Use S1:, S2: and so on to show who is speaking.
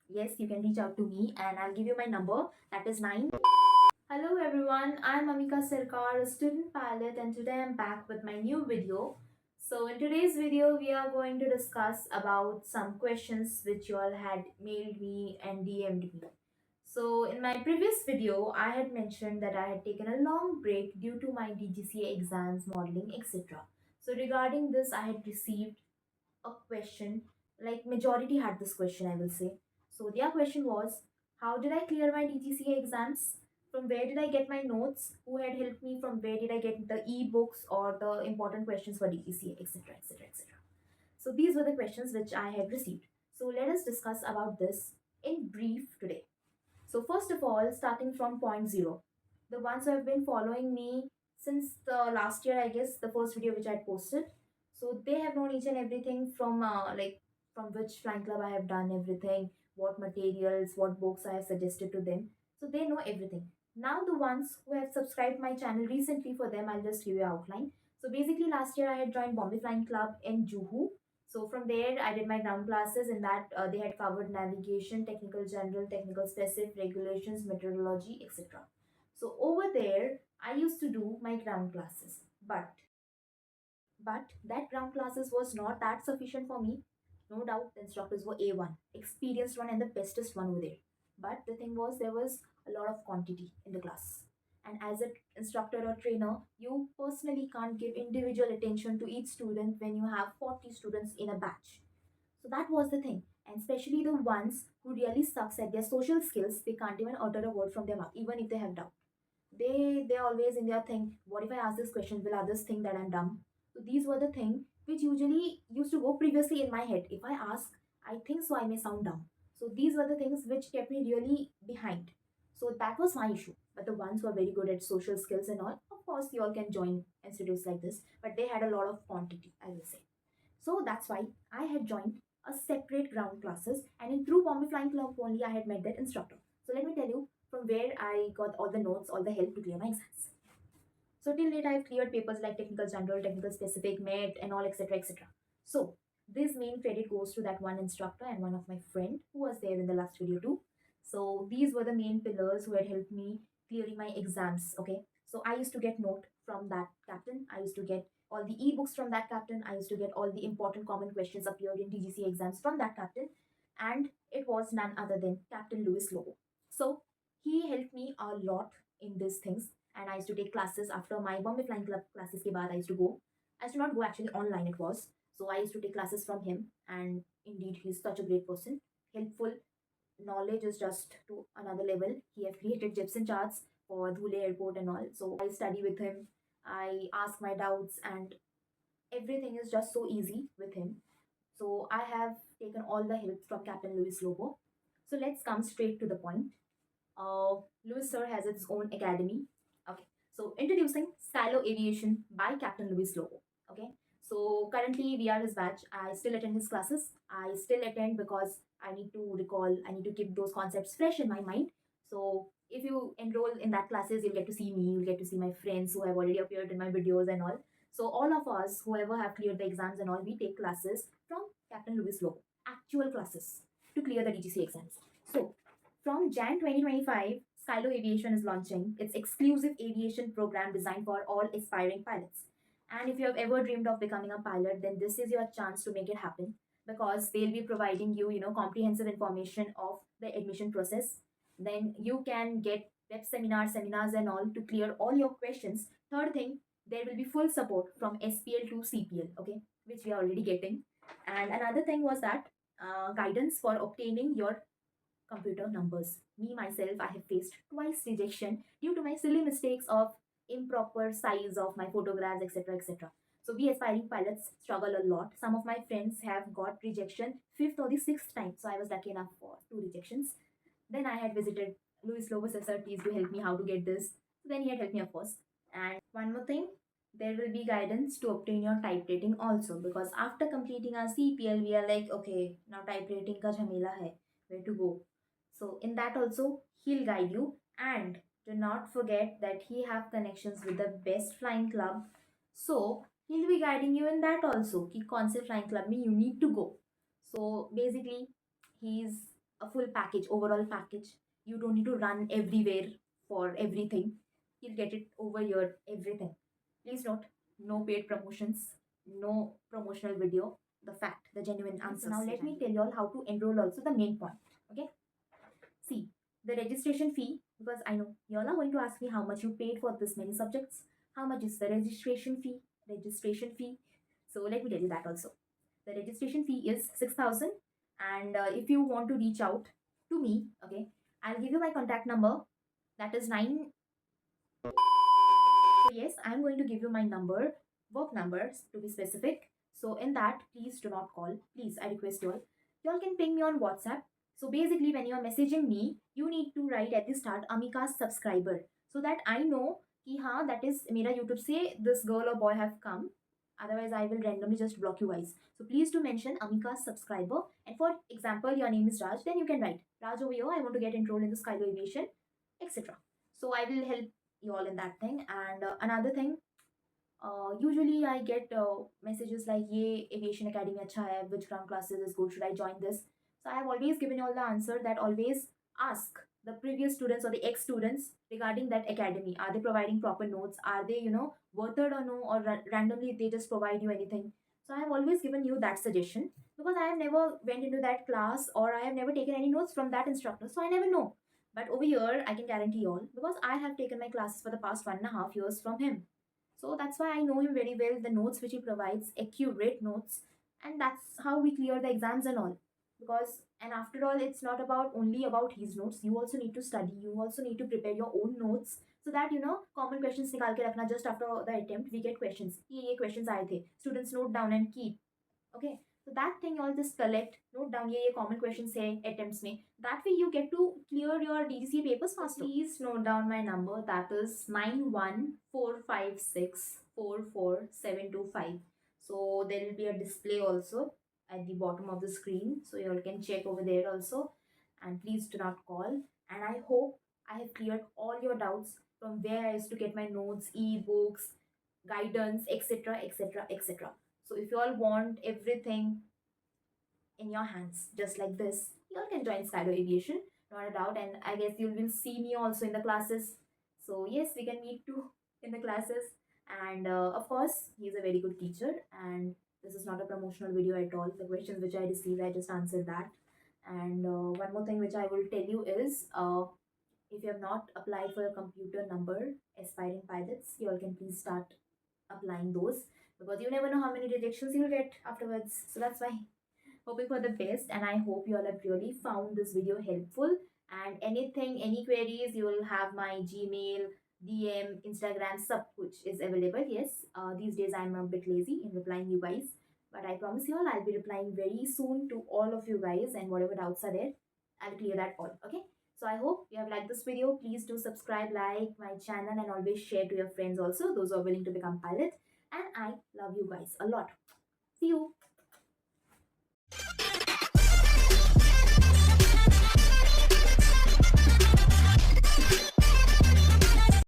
S1: yes, you can reach out to me and I'll give you my number. That is 9. Hello everyone, I'm Amika Sarkar, a student pilot, and today I'm back with my new video. So in today's video, we are going to discuss about some questions which you all had mailed me and DM'd me. So in my previous video, I had mentioned that I had taken a long break due to my DGCA exams, modeling, etc. So regarding this, I had received a question, like majority had this question, I will say. So their question was, how did I clear my DGCA exams? From where did I get my notes? Who had helped me? From where did I get the e-books or the important questions for DGCA, etc., etc., etc.? So these were the questions which I had received. So let us discuss about this in brief today. So first of all, starting from point zero, the ones who have been following me since the last year, I guess, the first video which I had posted. So they have known each and everything from from which flying club I have done everything, what materials, what books I have suggested to them. So they know everything. Now the ones who have subscribed my channel recently, for them I'll just give you outline. So basically last year I had joined Bombay Flying Club in Juhu. So from there, I did my ground classes. In that, they had covered navigation, technical general, technical specific, regulations, meteorology, etc. So over there, I used to do my ground classes. But that ground classes was not that sufficient for me. No doubt, the instructors were A1, experienced one and the bestest one over there. But the thing was, there was a lot of quantity in the class. And as an instructor or trainer, you personally can't give individual attention to each student when you have 40 students in a batch. So that was the thing. And especially the ones who really sucks at their social skills, they can't even utter a word from their mouth, even if they have doubt. They're always in their think, what if I ask this question? Will others think that I'm dumb? So these were the thing which usually used to go previously in my head. If I ask, I think so I may sound dumb. So these were the things which kept me really behind. So that was my issue. But the ones who are very good at social skills and all, of course, you all can join institutes like this. But they had a lot of quantity, I will say. So that's why I had joined a separate ground classes, and in through Bombay Flying Club only I had met that instructor. So let me tell you from where I got all the notes, all the help to clear my exams. So till date I've cleared papers like technical general, technical specific, MET and all, etc., etc. So this main credit goes to that one instructor and one of my friend who was there in the last video too. So these were the main pillars who had helped me clearing my exams. Okay. So I used to get note from that captain. I used to get all the ebooks from that captain. I used to get all the important common questions appeared in DGC exams from that captain. And it was none other than Captain Louis Lobo. So he helped me a lot in these things. And I used to take classes after my Bombay Flying Club classes ke baad I used to go. I used to not go actually online it was. So I used to take classes from him, and indeed he's such a great person. Helpful, knowledge is just to another level. He have created Jepson charts for Dhule Airport and all. So I study with him. I ask my doubts, and everything is just so easy with him. So I have taken all the help from Captain Louis Lobo. So let's come straight to the point. Louis Sir has its own academy. Okay, so introducing Skylo Aviation by Captain Louis Lobo. Okay, so currently we are his batch. I still attend his classes. I still attend because I need to recall, I need to keep those concepts fresh in my mind. So if you enroll in that classes, you'll get to see me, you'll get to see my friends who have already appeared in my videos and all. So all of us, whoever have cleared the exams and all, we take classes from Captain Louis Lobo, actual classes to clear the DGC exams. So from Jan 2025, Skylo Aviation is launching its exclusive aviation program designed for all aspiring pilots. And if you have ever dreamed of becoming a pilot, then this is your chance to make it happen, because they'll be providing you, comprehensive information of the admission process. Then you can get web seminars and all to clear all your questions. Third thing, there will be full support from SPL to CPL, okay, which we are already getting. And another thing was that guidance for obtaining your computer numbers. Me myself, I have faced twice rejection due to my silly mistakes of improper size of my photographs, etc., etc. So we aspiring pilots struggle a lot. Some of my friends have got rejection fifth or the sixth time. So I was lucky enough for two rejections. Then I had visited Louis Lobos SRTs to help me how to get this. So then he had helped me, of course. And one more thing, there will be guidance to obtain your type rating also, because after completing our CPL, we are like, okay, now type rating ka jhamela hai, where to go. So in that also, he'll guide you. And do not forget that he have connections with the best flying club. So he'll be guiding you in that also. Ki kaun se flying club mein you need to go. So basically, he's a full package, overall package. You don't need to run everywhere for everything. You'll get it over here, everything. Please note, no paid promotions, no promotional video. The fact, the genuine answer. So now let me tell you all how to enroll also, the main point. Okay. See, the registration fee, because I know you all are going to ask me how much you paid for this many subjects. How much is the registration fee? Registration fee. So let me tell you that also. The registration fee is 6,000, and if you want to reach out to me, okay, I'll give you my contact number. That is 9. So yes, I'm going to give you my number, work numbers to be specific. So in that, please do not call. Please, I request you all. You all can ping me on WhatsApp. So basically, when you are messaging me, you need to write at the start Amika's subscriber, so that I know कि हाँ, that is मेरा YouTube से this girl or boy have come. Otherwise, I will randomly just block you guys. So please do mention Amika's subscriber. And for example, your name is Raj, then you can write Raj over here. I want to get enrolled in the Skylo Aviation, etc. So I will help you all in that thing. And another thing, usually I get messages like ये aviation academy अच्छा है, which ground classes is good, should I join this? So I have always given you all the answer that always ask the previous students or the ex students regarding that academy. Are they providing proper notes? Are they, worth it or no? Or randomly they just provide you anything? So I have always given you that suggestion because I have never went into that class or I have never taken any notes from that instructor. So I never know. But over here, I can guarantee you all because I have taken my classes for the past 1.5 years from him. So that's why I know him very well. The notes which he provides, accurate notes, and that's how we clear the exams and all. Because and after all, it's not about only about his notes. You also need to study. You also need to prepare your own notes so that common questions निकाल के रखना. Just after the attempt, we get questions. ये questions आए थे. Students note down and keep. Okay. So that thing you all just collect, note down ये common questions है attempts में. That way you get to clear your DGC papers faster. Please note down my number. That is 9145644725. So there will be a display also at the bottom of the screen. So you all can check over there also. And please do not call. And I hope I have cleared all your doubts from where I used to get my notes, e-books, guidance, etc., etc., etc. So if you all want everything in your hands, just like this, you all can join Skylo Aviation, not a doubt. And I guess you will see me also in the classes. So yes, we can meet too in the classes. And of course, he's a very good teacher. And this is not a promotional video at all. The questions which I received, I just answered that. And one more thing which I will tell you is, if you have not applied for your computer number, aspiring pilots, you all can please start applying those because you never know how many rejections you'll get afterwards. So that's why hoping for the best, and I hope you all have really found this video helpful. And anything, any queries, you will have my Gmail, DM, Instagram, sub which is available. Yes, these days I'm a bit lazy in replying you guys, but I promise you all I'll be replying very soon to all of you guys, and whatever doubts are there, I'll clear that all. Okay. So I hope you have liked this video. Please do subscribe, like my channel, and always share to your friends also, those who are willing to become pilot. And I love you guys a lot. See you.